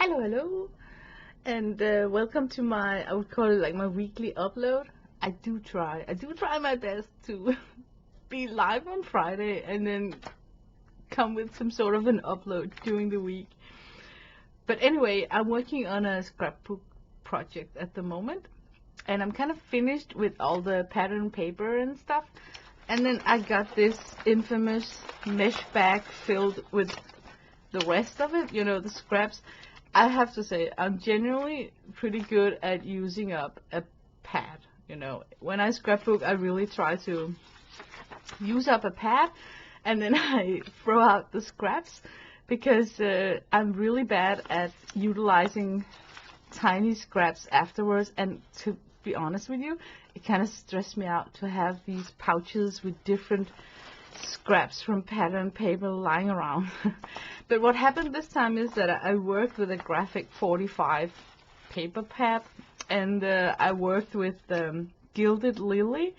Hello, and welcome to my, I would call it like my weekly upload. I do try my best to be live on Friday and then come with some sort of an upload during the week. But anyway, I'm working on a scrapbook project at the moment, and I'm kind of finished with all the pattern paper and stuff. And then I got this infamous mesh bag filled with the rest of it, you know, the scraps. I have to say, I'm generally pretty good at using up a pad, you know. When I scrapbook, I really try to use up a pad, and then I throw out the scraps, because I'm really bad at utilizing tiny scraps afterwards. And to be honest with you, it kind of stressed me out to have these pouches with different scraps from pattern paper lying around. But what happened this time is that I worked with a graphic 45 paper pad, and I worked with Gilded Lily.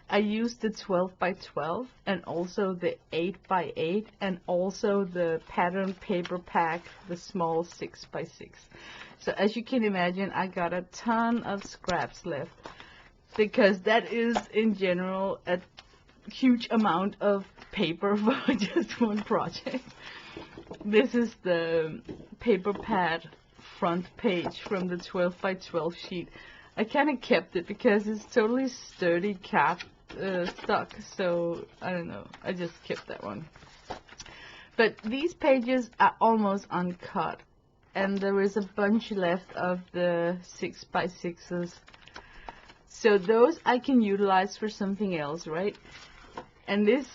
I used the 12 by 12 and also the 8 by 8 and also the pattern paper pack, the small 6 by 6. So as you can imagine, I got a ton of scraps left, because that is in general a huge amount of paper for just one project. This is the paper pad front page from the 12 by 12 sheet. I kind of kept it because it's totally sturdy cap stock, so I don't know, I just kept that one. But these pages are almost uncut, and there is a bunch left of the 6 by 6s. So those I can utilize for something else, right? And this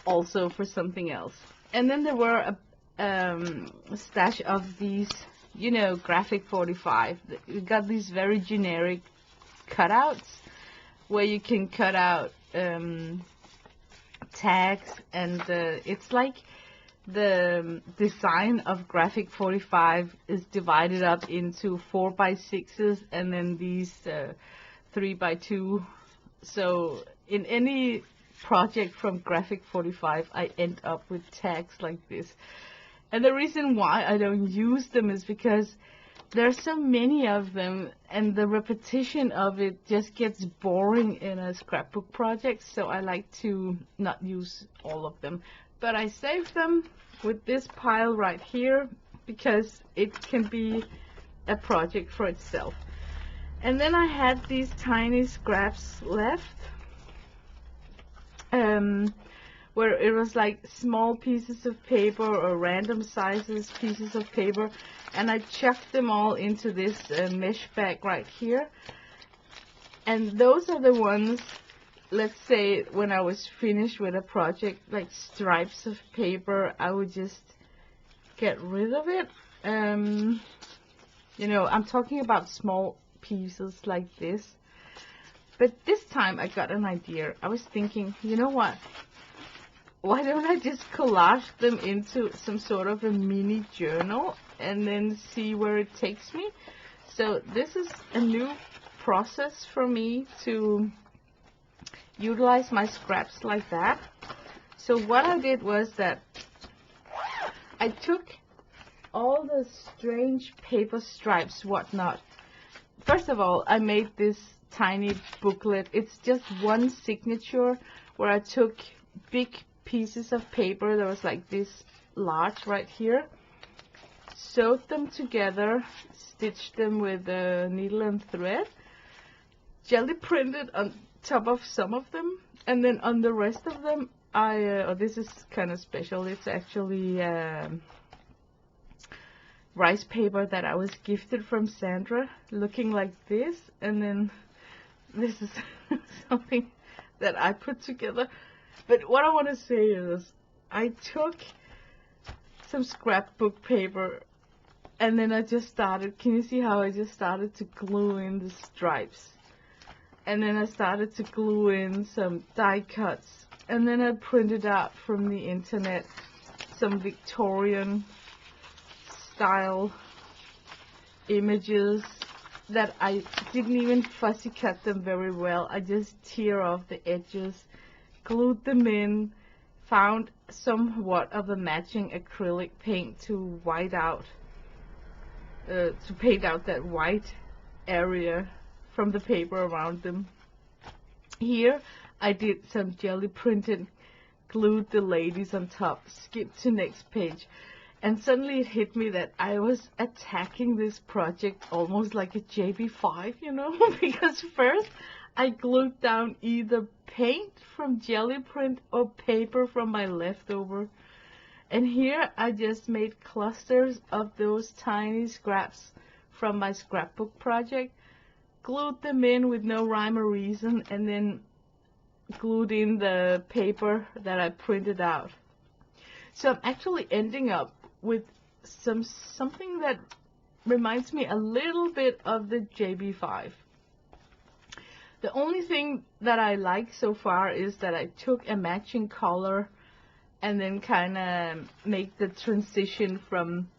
also for something else. And then there were a stash of these, you know, graphic 45. We got these very generic cutouts where you can cut out tags, and it's like the design of graphic 45 is divided up into 4 by 6s and then these 3 by 2. So in any project from graphic 45, I end up with tags like this. And the reason why I don't use them is because there's so many of them, and the repetition of it just gets boring in a scrapbook project, so I like to not use all of them. But I saved them with this pile right here because it can be a project for itself. And then I had these tiny scraps left, where it was like small pieces of paper or random sizes pieces of paper, and I chucked them all into this mesh bag right here. And those are the ones, let's say when I was finished with a project, like stripes of paper, I would just get rid of it. You know, I'm talking about small pieces like this. But this time I got an idea. I was thinking, you know what? Why don't I just collage them into some sort of a mini journal and then see where it takes me? So this is a new process for me to utilize my scraps like that. So what I did was that I took all the strange paper stripes, whatnot. First of all, I made this tiny booklet. It's just one signature where I took big pieces of paper that was like this large right here, sewed them together, stitched them with a needle and thread, jelly printed on top of some of them, and then on the rest of them oh, this is kind of special. It's actually rice paper that I was gifted from Sandra, looking like this, and then this is something that I put together. But what I want to say is, I took some scrapbook paper, and then I just started, can you see how I just started to glue in the stripes? And then I started to glue in some die cuts, and then I printed out from the internet some Victorian style images that I didn't even fussy cut them very well. I just tear off the edges, glued them in, found somewhat of a matching acrylic paint to white out to paint out that white area from the paper around them. Here I did some jelly printed, glued the ladies on top, skipped to next page, and suddenly it hit me that I was attacking this project almost like a JB5, you know, because first I glued down either paint from jelly print or paper from my leftover. And here I just made clusters of those tiny scraps from my scrapbook project, glued them in with no rhyme or reason, and then glued in the paper that I printed out. So I'm actually ending up with something that reminds me a little bit of the JB5. The only thing that I like so far is that I took a matching color and then kind of make the transition from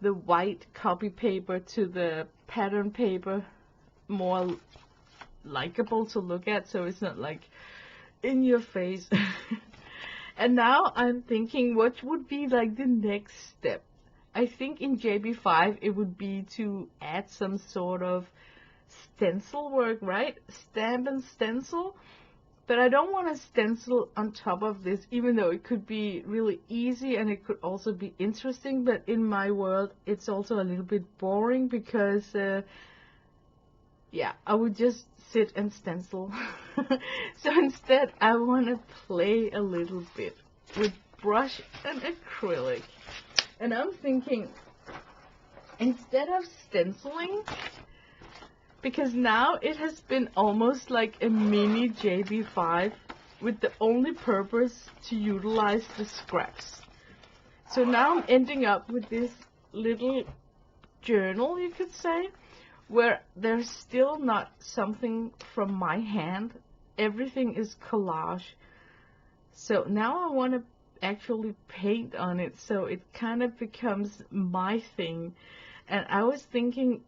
the white copy paper to the pattern paper more likable to look at, so it's not like in your face. And now I'm thinking, what would be like the next step? I think in JB5 it would be to add some sort of stencil work, right? Stamp and stencil. But I don't want to stencil on top of this, even though it could be really easy and it could also be interesting. But in my world, it's also a little bit boring because, yeah, I would just sit and stencil. So instead, I want to play a little bit with brush and acrylic. And I'm thinking, instead of stenciling, because now it has been almost like a mini JB5 with the only purpose to utilize the scraps. So now I'm ending up with this little journal, you could say, where there's still not something from my hand. Everything is collage. So now I want to actually paint on it so it kind of becomes my thing. And I was thinking,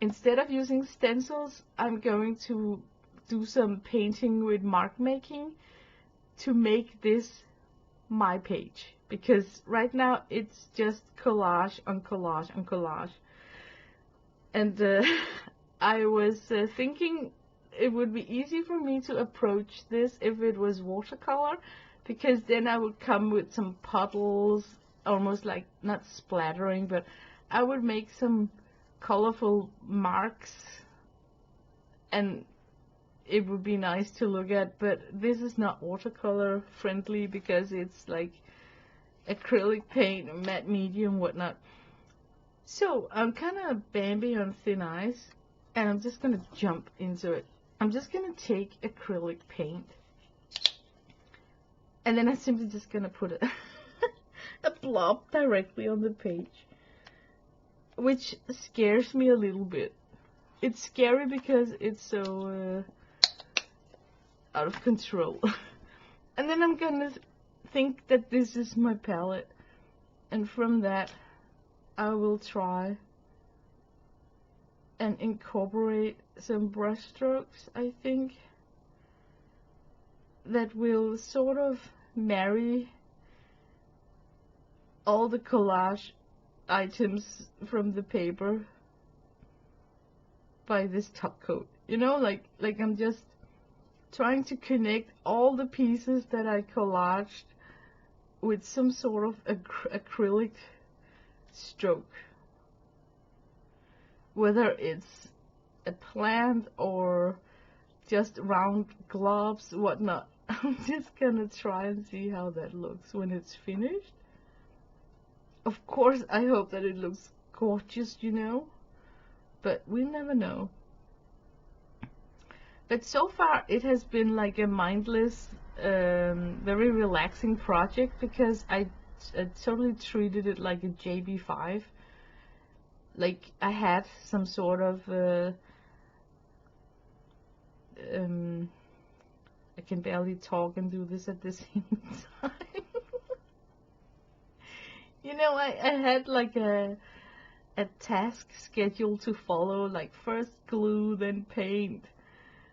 instead of using stencils, I'm going to do some painting with mark making to make this my page. Because right now it's just collage on collage on collage. And I was thinking it would be easy for me to approach this if it was watercolor, because then I would come with some puddles, almost like not splattering, but I would make some colorful marks and it would be nice to look at. But this is not watercolor friendly because it's like acrylic paint, matte medium, whatnot. So I'm kind of Bambi on thin ice, and I'm just gonna jump into it. I'm just gonna take acrylic paint, and then I'm simply just gonna put a blob directly on the page, which scares me a little bit. It's scary because it's so out of control. And then I'm gonna think that this is my palette, and from that I will try and incorporate some brush strokes, I think, that will sort of marry all the collage items from the paper by this top coat. You know, like I'm just trying to connect all the pieces that I collaged with some sort of acrylic stroke. Whether it's a plant or just round globs, whatnot. I'm just gonna try and see how that looks when it's finished. Of course, I hope that it looks gorgeous, you know, but we never know. But so far, it has been like a mindless, very relaxing project, because I totally treated it like a JB5. Like I had some sort of I can barely talk and do this at the same time. You know, I had like a task schedule to follow, like first glue, then paint,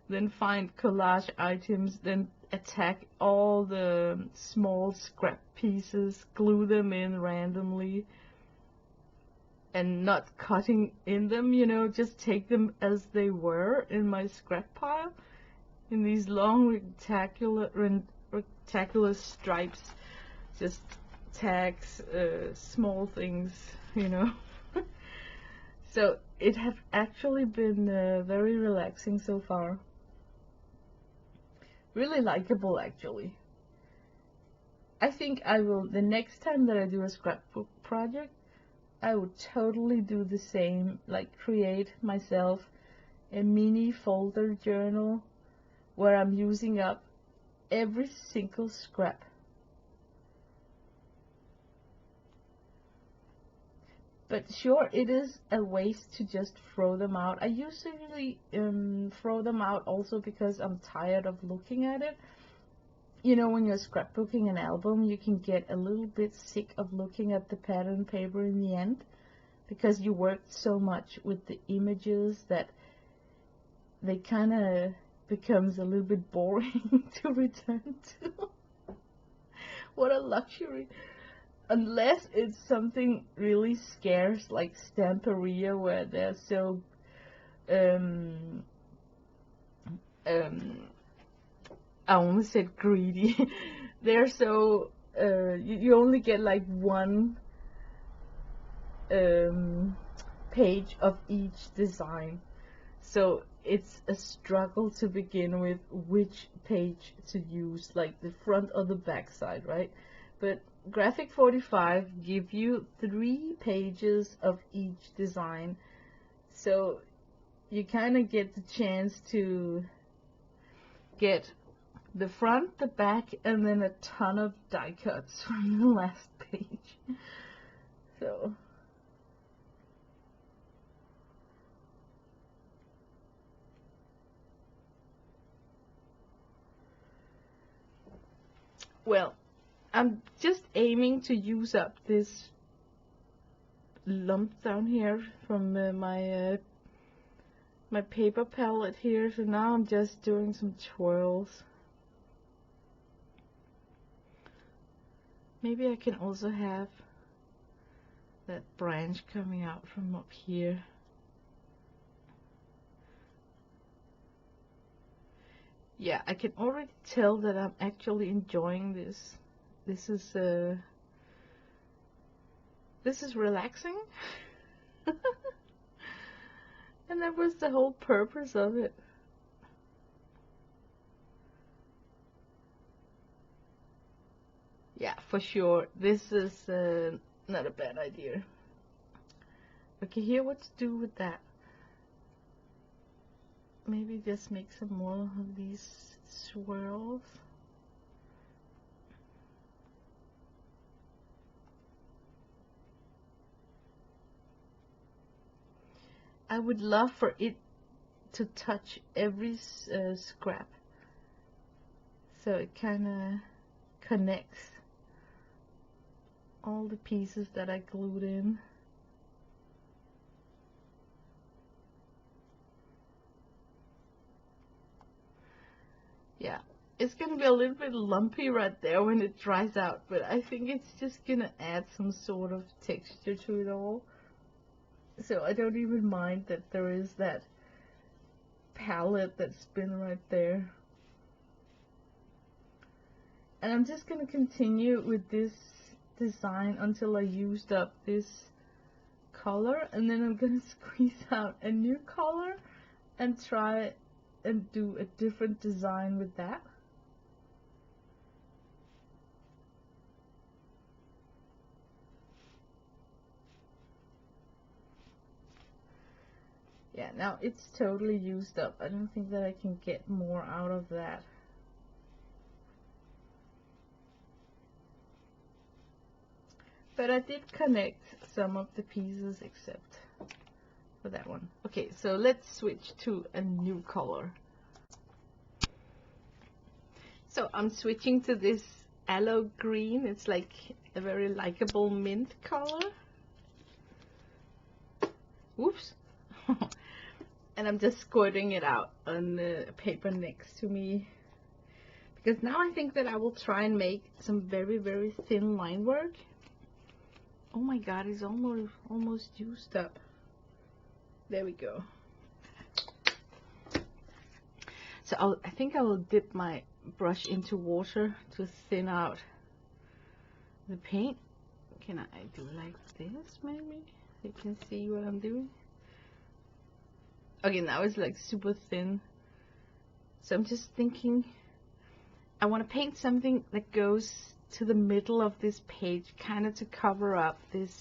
then find collage items, then attack all the small scrap pieces, glue them in randomly, and not cutting in them, you know, just take them as they were in my scrap pile, in these long rectangular stripes, just tags, small things, you know. So it has actually been very relaxing so far. Really likable, actually. I think I will, the next time that I do a scrapbook project, I would totally do the same, like create myself a mini folder journal where I'm using up every single scrap. But sure, it is a waste to just throw them out. I usually throw them out also because I'm tired of looking at it. You know, when you're scrapbooking an album, you can get a little bit sick of looking at the pattern paper in the end, because you worked so much with the images that they kind of becomes a little bit boring to return to. What a luxury. Unless it's something really scarce like Stamperia, where they're so I almost said greedy. They're so you only get like one page of each design, so it's a struggle to begin with which page to use, like the front or the back side, right? But Graphic 45 give you 3 pages of each design, so you kind of get the chance to get the front, the back, and then a ton of die cuts from the last page. So well, I'm just aiming to use up this lump down here from my paper palette here. So now I'm just doing some twirls. Maybe I can also have that branch coming out from up here. Yeah, I can already tell that I'm actually enjoying this. This is relaxing. And that was the whole purpose of it. Yeah, for sure. This is not a bad idea. Okay, here what to do with that. Maybe just make some more of these swirls. I would love for it to touch every scrap, so it kind of connects all the pieces that I glued in. Yeah, it's gonna be a little bit lumpy right there when it dries out, but I think it's just gonna add some sort of texture to it all. So I don't even mind that there is that palette that's been right there. And I'm just gonna continue with this design until I used up this color, and then I'm gonna squeeze out a new color and try and do a different design with that. Yeah, now it's totally used up. I don't think that I can get more out of that. But I did connect some of the pieces except for that one. Okay, so let's switch to a new color. So I'm switching to this aloe green. It's like a very likable mint color. Whoops. And I'm just squirting it out on the paper next to me, because now I think that I will try and make some very, very thin line work Oh my god, it's almost used up. There we go. So I think I will dip my brush into water to thin out the paint. Can I do like this maybe? You can see what I'm doing. Okay, now it's like super thin. So I'm just thinking I want to paint something that goes to the middle of this page, kind of to cover up this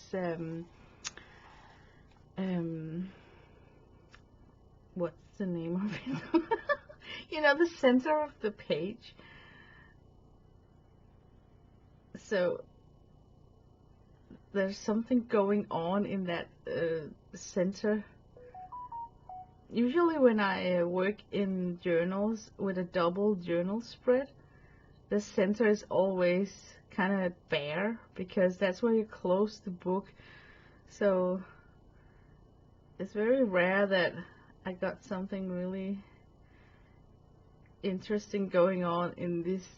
what's the name of it? You know, the center of the page. So there's something going on in that center. Usually when I work in journals with a double journal spread, the center is always kind of bare because that's where you close the book. So it's very rare that I got something really interesting going on in this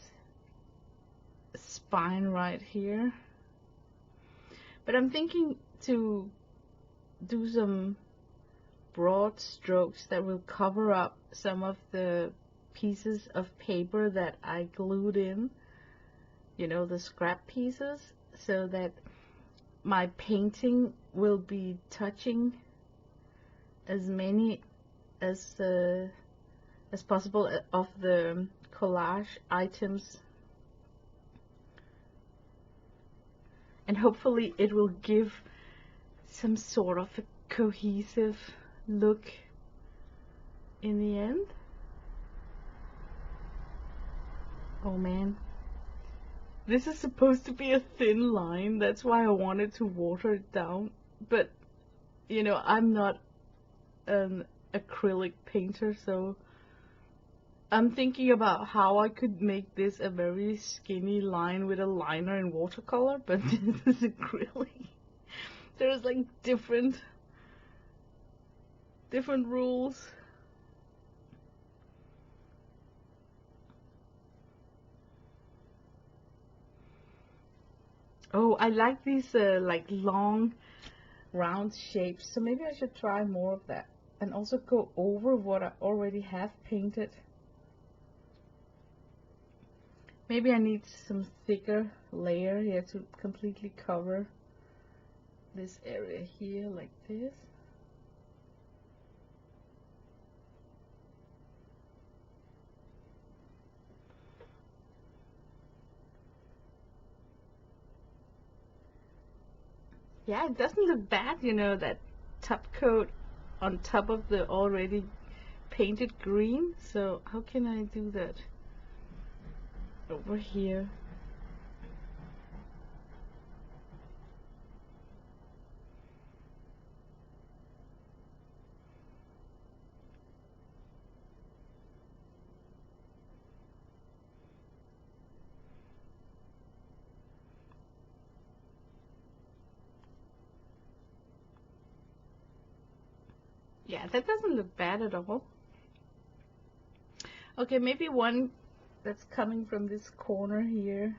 spine right here. But I'm thinking to do some broad strokes that will cover up some of the pieces of paper that I glued in, you know, the scrap pieces, so that my painting will be touching as many as possible of the collage items, and hopefully it will give some sort of a cohesive look in the end. Oh man, this is supposed to be a thin line, that's why I wanted to water it down, but you know, I'm not an acrylic painter, so I'm thinking about how I could make this a very skinny line with a liner in watercolor, but this is acrylic. There's like different rules. Oh, I like these like long round shapes, so maybe I should try more of that and also go over what I already have painted. Maybe I need some thicker layer here to completely cover this area here like this. Yeah, it doesn't look bad, you know, that top coat on top of the already painted green. So how can I do that? Over here. Yeah, that doesn't look bad at all. Okay, maybe one that's coming from this corner here.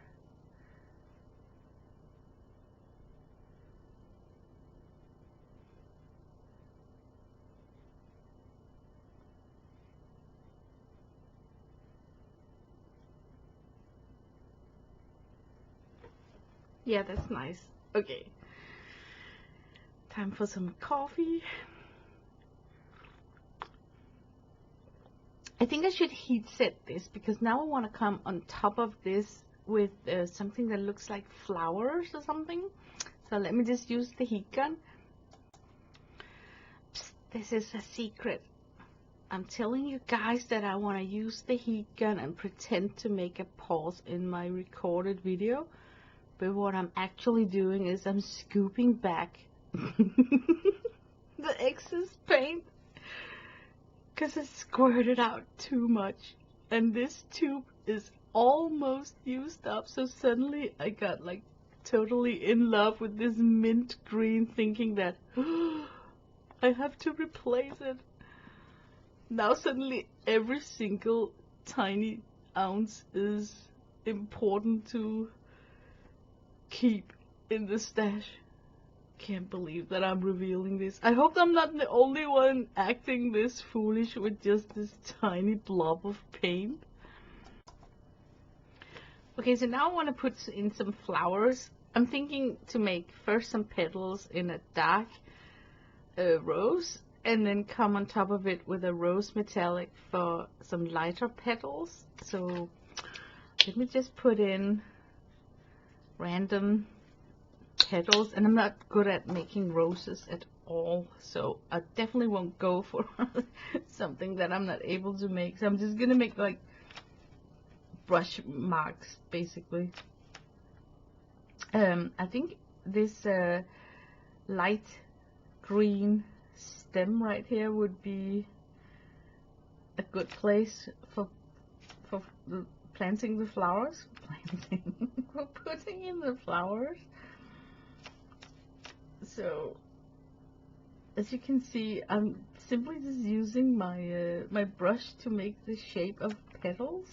Yeah, that's nice. Okay. Time for some coffee. I think I should heat set this because now I want to come on top of this with something that looks like flowers or something. So let me just use the heat gun. Psst, this is a secret. I'm telling you guys that I want to use the heat gun and pretend to make a pause in my recorded video. But what I'm actually doing is I'm scooping back the excess paint because it squirted out too much. And this tube is almost used up. So suddenly I got like totally in love with this mint green, thinking that I have to replace it. Now suddenly every single tiny ounce is important to keep in the stash. Can't believe that I'm revealing this. I hope I'm not the only one acting this foolish with just this tiny blob of paint. Okay, so now I want to put in some flowers. I'm thinking to make first some petals in a dark rose, and then come on top of it with a rose metallic for some lighter petals. So let me just put in random petals, and I'm not good at making roses at all, so I definitely won't go for something that I'm not able to make. So I'm just gonna make like brush marks basically. I think this light green stem right here would be a good place for planting the flowers. For putting in the flowers. So as you can see, I'm simply just using my my brush to make the shape of petals.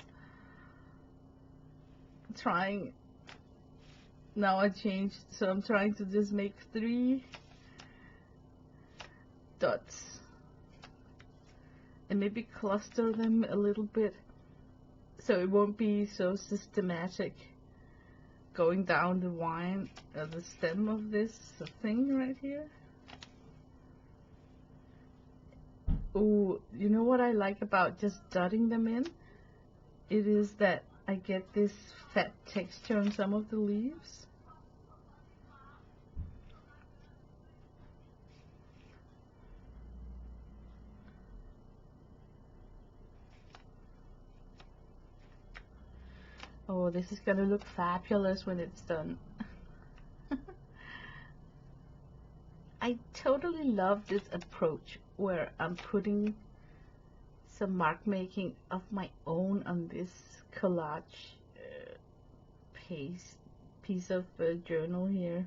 Now I changed, so I'm trying to just make 3 dots and maybe cluster them a little bit so it won't be so systematic going down the stem of this thing right here. Oh, you know what I like about just dotting them in? It is that I get this fat texture on some of the leaves. Oh, this is gonna look fabulous when it's done. I totally love this approach where I'm putting some mark making of my own on this collage piece of journal here.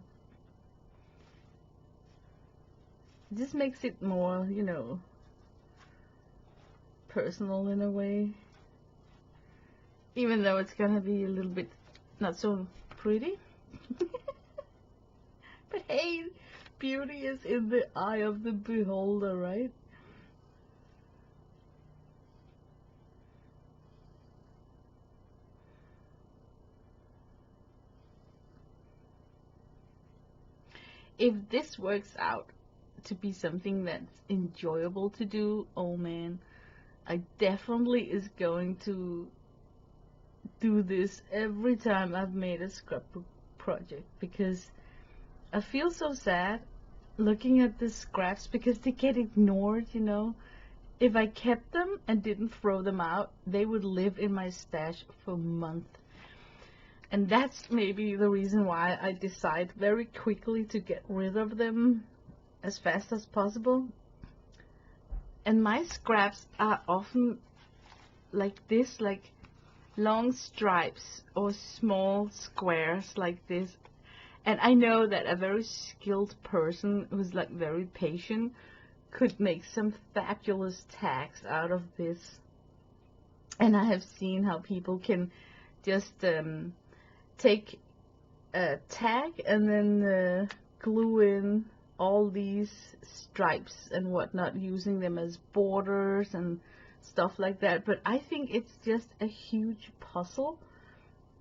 It just makes it more, you know, personal in a way. Even though it's gonna be a little bit not so pretty. But hey, beauty is in the eye of the beholder, right? If this works out to be something that's enjoyable to do, oh man, I definitely is going to do this every time I've made a scrapbook project, because I feel so sad looking at the scraps because they get ignored, you know. If I kept them and didn't throw them out, they would live in my stash for months. And that's maybe the reason why I decide very quickly to get rid of them as fast as possible. And my scraps are often like this, like long stripes or small squares like this. And I know that a very skilled person who's like very patient could make some fabulous tags out of this. And I have seen how people can just take a tag and then glue in all these stripes and whatnot, using them as borders and stuff like that. But I think it's just a huge puzzle,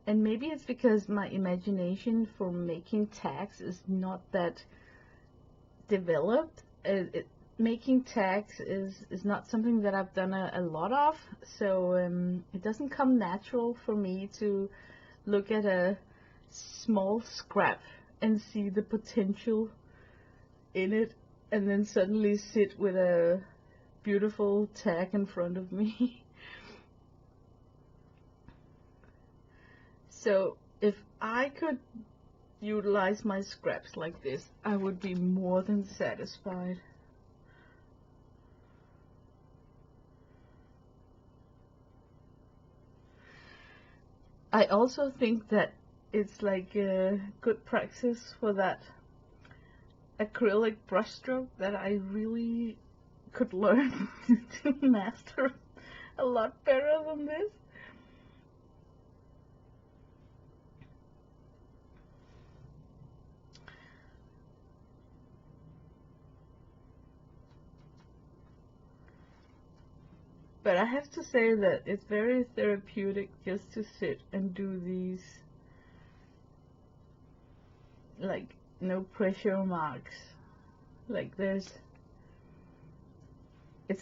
and maybe it's because my imagination for making tags is not that developed. Making tags is not something that I've done a lot of, so it doesn't come natural for me to look at a small scrap and see the potential in it and then suddenly sit with a beautiful tag in front of me. So if I could utilize my scraps like this, I would be more than satisfied. I also think that it's like a good practice for that acrylic brushstroke that I really could learn to master a lot better than this. But I have to say that it's very therapeutic just to sit and do these, like, no pressure marks. Like, it's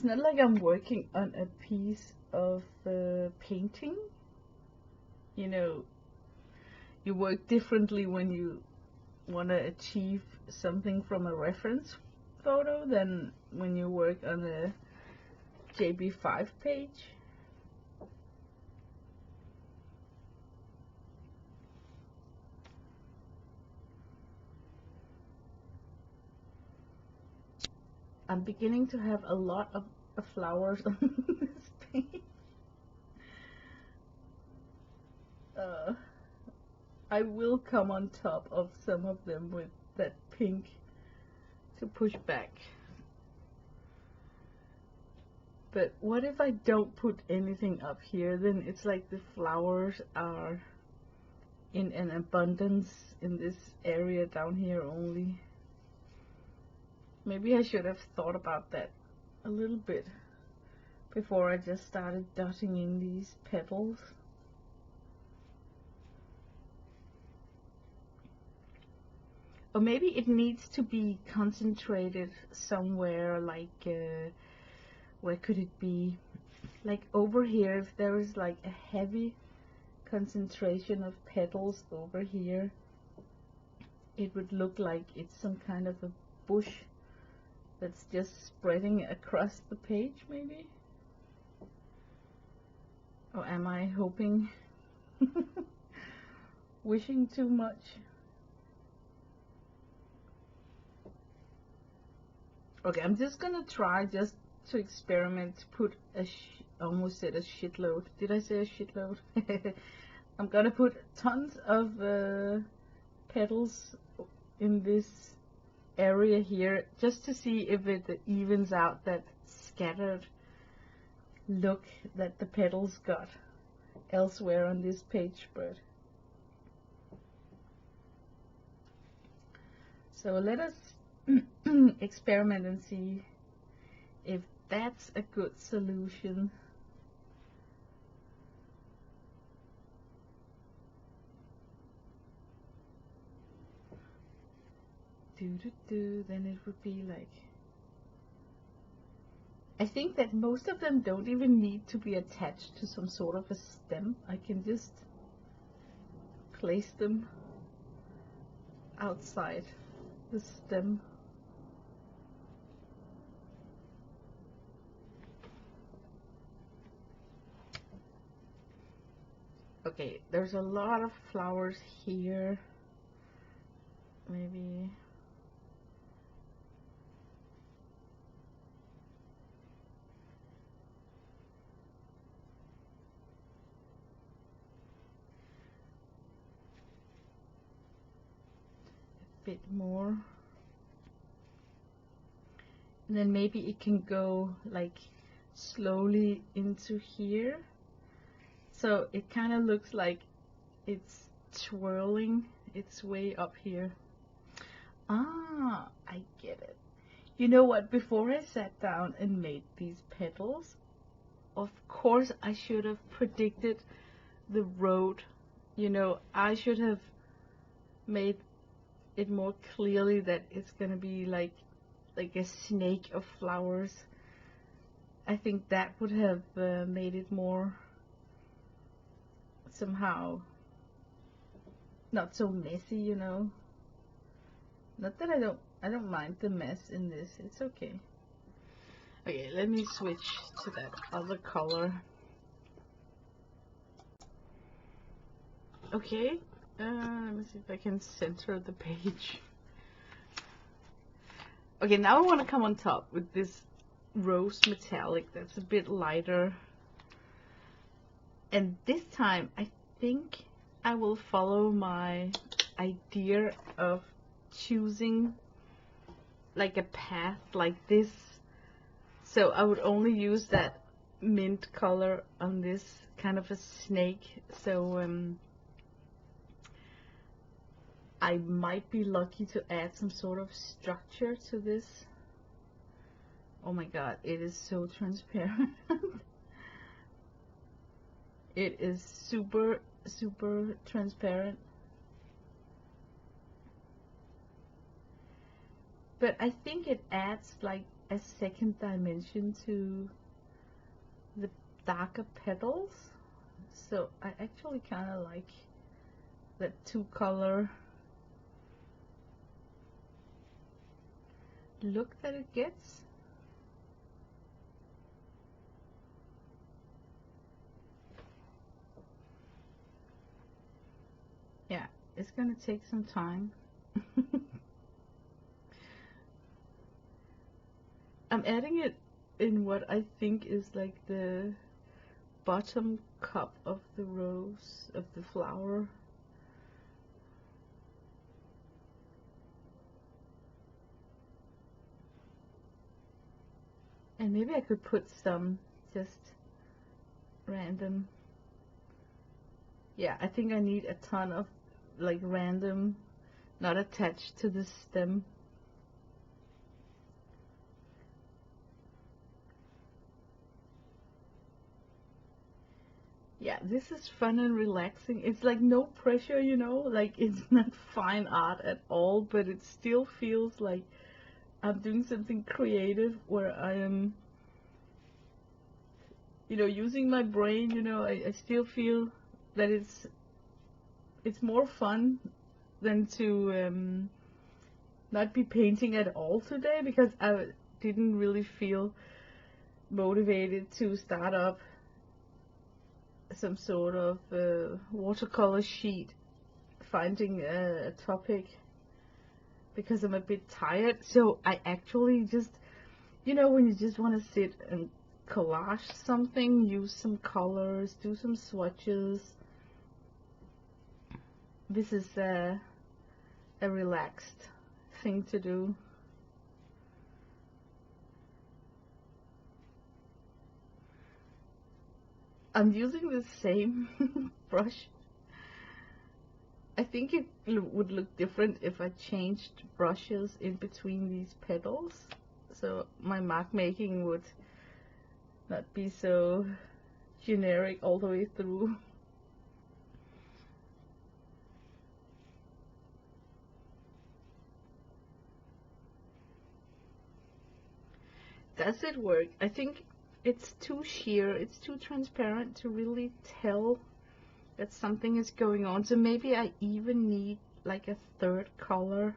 not like I'm working on a piece of painting. You know, you work differently when you want to achieve something from a reference photo than when you work on a JB5 page. I'm beginning to have a lot of flowers on this page. I will come on top of some of them with that pink to push back. But what if I don't put anything up here? Then it's like the flowers are in an abundance in this area down here only. Maybe I should have thought about that a little bit before I just started dotting in these petals. Or maybe it needs to be concentrated somewhere, like, where could it be? Like over here, if there is like a heavy concentration of petals over here, it would look like it's some kind of a bush that's just spreading across the page, maybe? Or am I hoping? Wishing too much? Okay, I'm just gonna try, just to experiment, to put I almost said a shitload. Did I say a shitload? I'm gonna put tons of petals in this area here, just to see if it evens out that scattered look that the petals got elsewhere on this page spread. So let us experiment and see if that's a good solution. Then it would be like, I think that most of them don't even need to be attached to some sort of a stem. I can just place them outside the stem. Okay, there's a lot of flowers here. Maybe a bit more. And then maybe it can go like slowly into here. So it kind of looks like it's twirling its way up here. Ah, I get it. You know what? Before I sat down and made these petals, of course I should have predicted the road. You know, I should have made it more clearly that it's gonna be like a snake of flowers. I think that would have made it more somehow not so messy, you know. Not that I don't mind the mess in this. It's okay. Okay, let me switch to that other color. Okay, let me see if I can center the page. Okay, now I want to come on top with this rose metallic that's a bit lighter. And this time, I think I will follow my idea of choosing like a path like this. So I would only use that mint color on this kind of a snake. So I might be lucky to add some sort of structure to this. Oh my god, it is so transparent. It is super, super transparent. But I think it adds like a second dimension to the darker petals. So I actually kind of like that two color look that it gets. Yeah, it's gonna take some time. I'm adding it in what I think is like the bottom cup of the rose, of the flower. And maybe I could put some just random. Yeah, I think I need a ton of like random, not attached to the stem. Yeah, this is fun and relaxing. It's like no pressure, you know, like it's not fine art at all, but it still feels like I'm doing something creative where I am, you know, using my brain, you know. I still feel that it's more fun than to not be painting at all today, because I didn't really feel motivated to start up some sort of watercolor sheet, finding a topic, because I'm a bit tired. So I actually just, you know, when you just want to sit and collage something, use some colors, do some swatches. This is a relaxed thing to do. I'm using the same brush. I think it would look different if I changed brushes in between these petals, so my mark making would not be so generic all the way through. Does it work? I think it's too sheer, it's too transparent to really tell that something is going on. So maybe I even need like a third color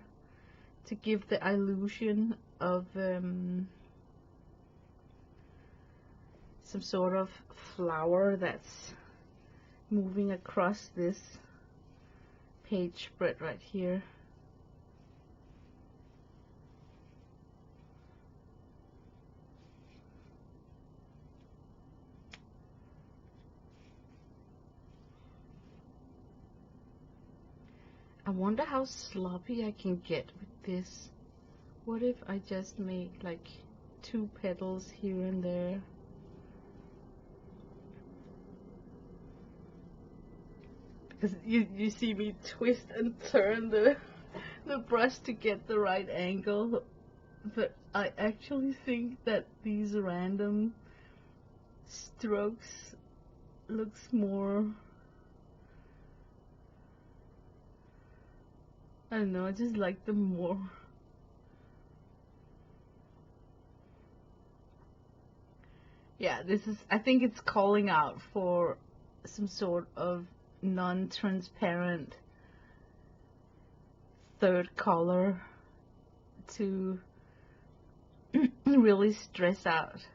to give the illusion of some sort of flower that's moving across this page spread right here. I wonder how sloppy I can get with this. What if I just make like 2 petals here and there? Because you see me twist and turn the brush to get the right angle. But I actually think that these random strokes looks more, I don't know, I just like them more. Yeah, this is, I think it's calling out for some sort of non-transparent third color to really stress out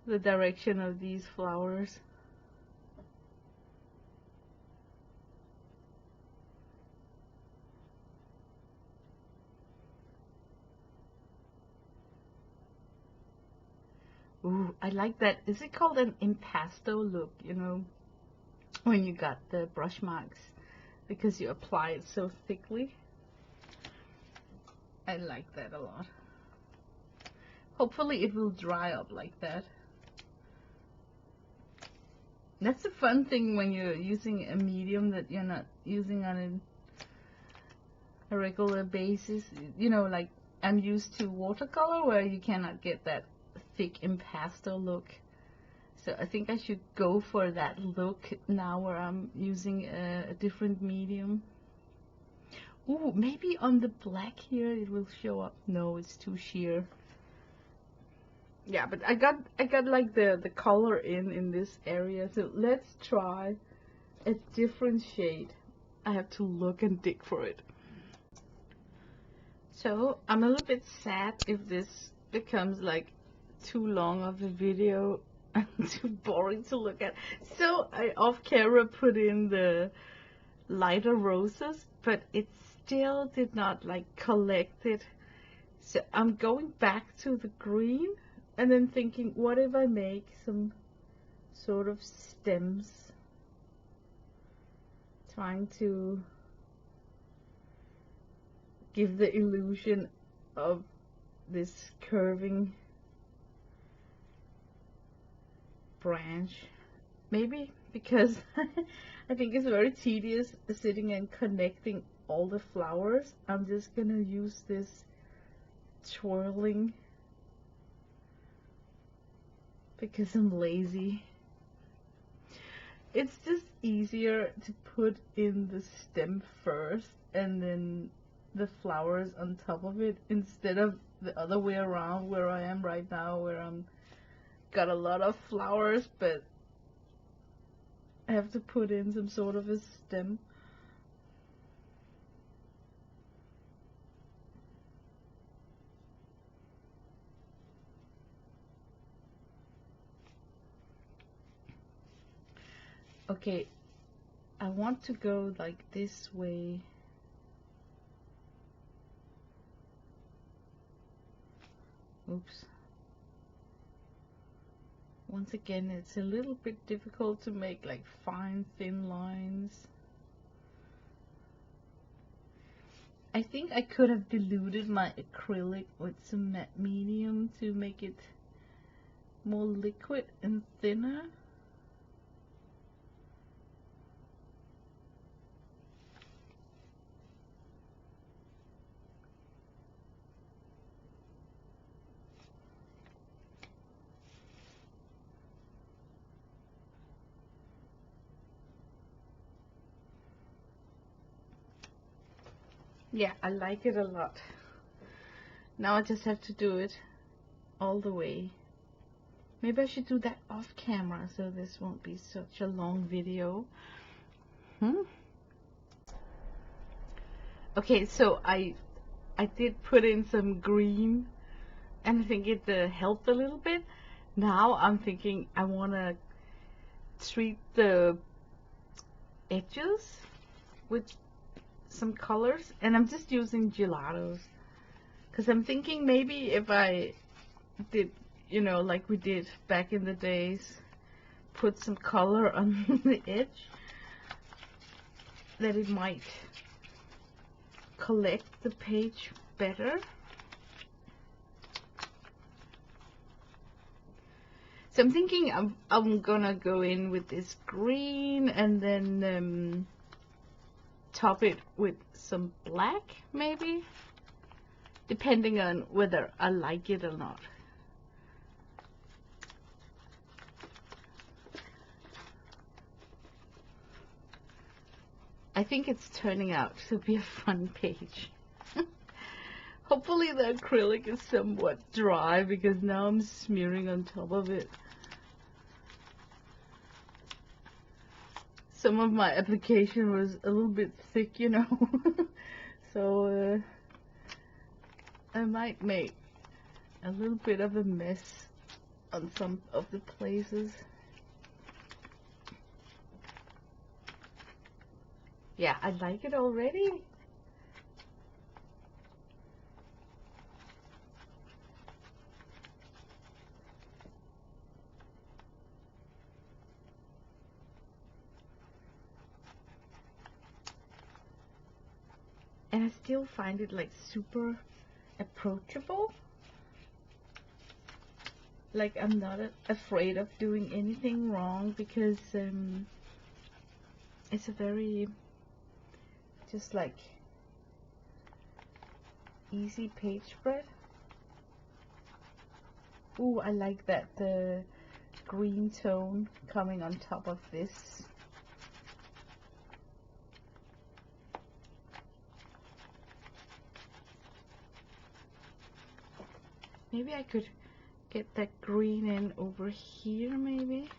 the direction of these flowers. Ooh, I like that. Is it called an impasto look, you know, when you got the brush marks because you apply it so thickly? I like that a lot. Hopefully it will dry up like that. That's the fun thing when you're using a medium that you're not using on a regular basis. You know, like I'm used to watercolor where you cannot get that thick impasto look. So I think I should go for that look now where I'm using a different medium. Ooh, maybe on the black here it will show up. No, it's too sheer. Yeah, but I got like the color in this area. So let's try a different shade. I have to look and dig for it. So I'm a little bit sad if this becomes like too long of a video and too boring to look at. So I off camera put in the lighter roses, but it still did not like collect it. So I'm going back to the green and then thinking, what if I make some sort of stems, trying to give the illusion of this curving branch. Maybe because I think it's very tedious sitting and connecting all the flowers. I'm just gonna use this twirling because I'm lazy. It's just easier to put in the stem first and then the flowers on top of it instead of the other way around where I am right now, where I'm got a lot of flowers but I have to put in some sort of a stem. Okay, I want to go like this way. Oops. Once again, it's a little bit difficult to make like fine, thin lines. I think I could have diluted my acrylic with some matte medium to make it more liquid and thinner. Yeah, I like it a lot. Now I just have to do it all the way. Maybe I should do that off camera so this won't be such a long video. Okay, so I did put in some green and I think it helped a little bit. Now I'm thinking I want to treat the edges with some colors, and I'm just using gelatos because I'm thinking maybe if I did, you know, like we did back in the days, put some color on the edge, that it might collect the page better. So I'm thinking I'm gonna go in with this green and then top it with some black, maybe, depending on whether I like it or not. I think it's turning out to be a fun page. Hopefully the acrylic is somewhat dry because now I'm smearing on top of it. Some of my application was a little bit thick, you know, so I might make a little bit of a mess on some of the places. Yeah, I like it already. And I still find it like super approachable. Like I'm not afraid of doing anything wrong because it's a very just like easy page spread. Ooh, I like that the green tone coming on top of this. Maybe I could get that green in over here, maybe.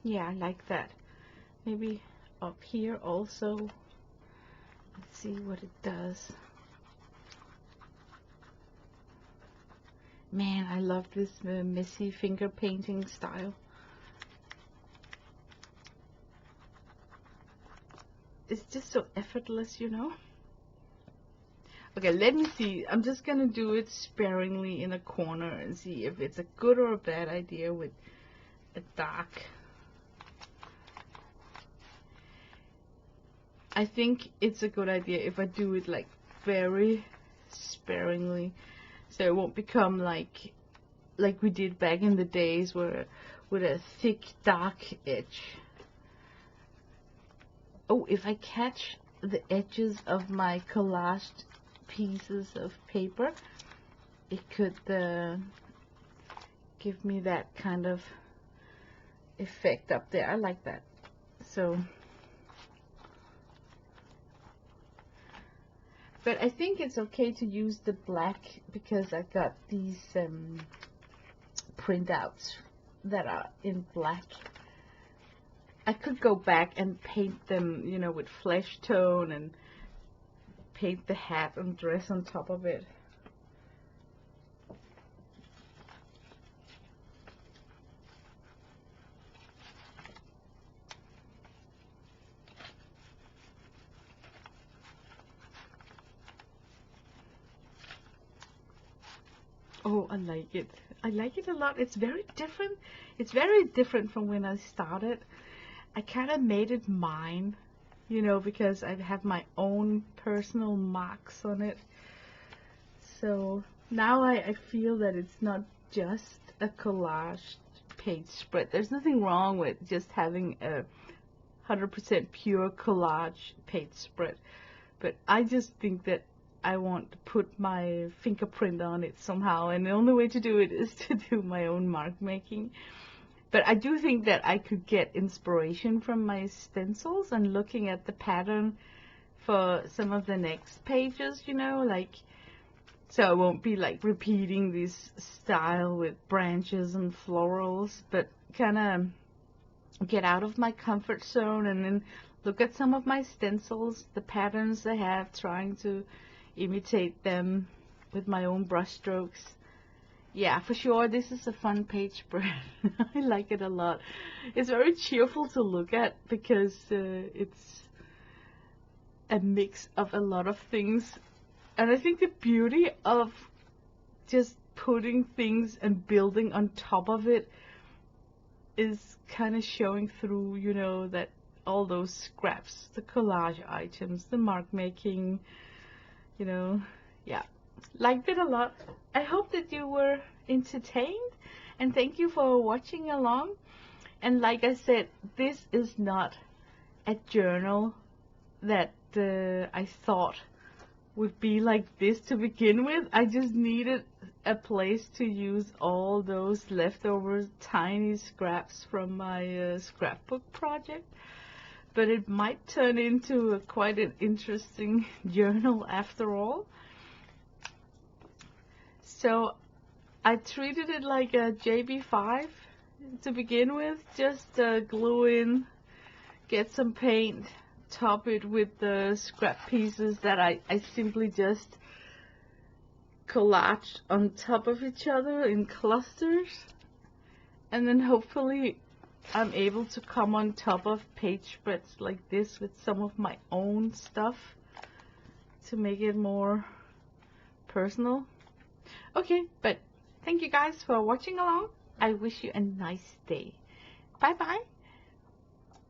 Yeah, I like that. Maybe up here also. Let's see what it does. Man, I love this messy finger painting style. It's just so effortless, you know. Okay, let me see. I'm just gonna do it sparingly in a corner and see if it's a good or a bad idea with a dark. I think it's a good idea if I do it like very sparingly, so it won't become like we did back in the days where with a thick dark edge. Oh, if I catch the edges of my collaged pieces of paper, it could give me that kind of effect up there. I like that. So, but I think it's okay to use the black because I got these printouts that are in black. I could go back and paint them, you know, with flesh tone and paint the hat and dress on top of it. Oh, I like it. I like it a lot. It's very different. It's very different from when I started. I kind of made it mine, you know, because I have my own personal marks on it. So now I feel that it's not just a collage page spread. There's nothing wrong with just having a 100% pure collage page spread. But I just think that I want to put my fingerprint on it somehow, and the only way to do it is to do my own mark making. But I do think that I could get inspiration from my stencils and looking at the pattern for some of the next pages, you know, like, so I won't be like repeating this style with branches and florals, but kind of get out of my comfort zone and then look at some of my stencils, the patterns I have, trying to imitate them with my own brush strokes. Yeah, for sure, this is a fun page spread. I like it a lot. It's very cheerful to look at because it's a mix of a lot of things. And I think the beauty of just putting things and building on top of it is kind of showing through, you know, that all those scraps, the collage items, the mark making, you know, yeah, liked it a lot. I hope that you were entertained, and thank you for watching along. And like I said, this is not a journal that I thought would be like this to begin with. I just needed a place to use all those leftover tiny scraps from my scrapbook project. But it might turn into quite an interesting journal after all. So I treated it like a JB5 to begin with. Just glue in, get some paint, top it with the scrap pieces that I simply just collaged on top of each other in clusters. And then hopefully I'm able to come on top of page spreads like this with some of my own stuff to make it more personal. Okay, but thank you guys for watching along. I wish you a nice day. Bye bye.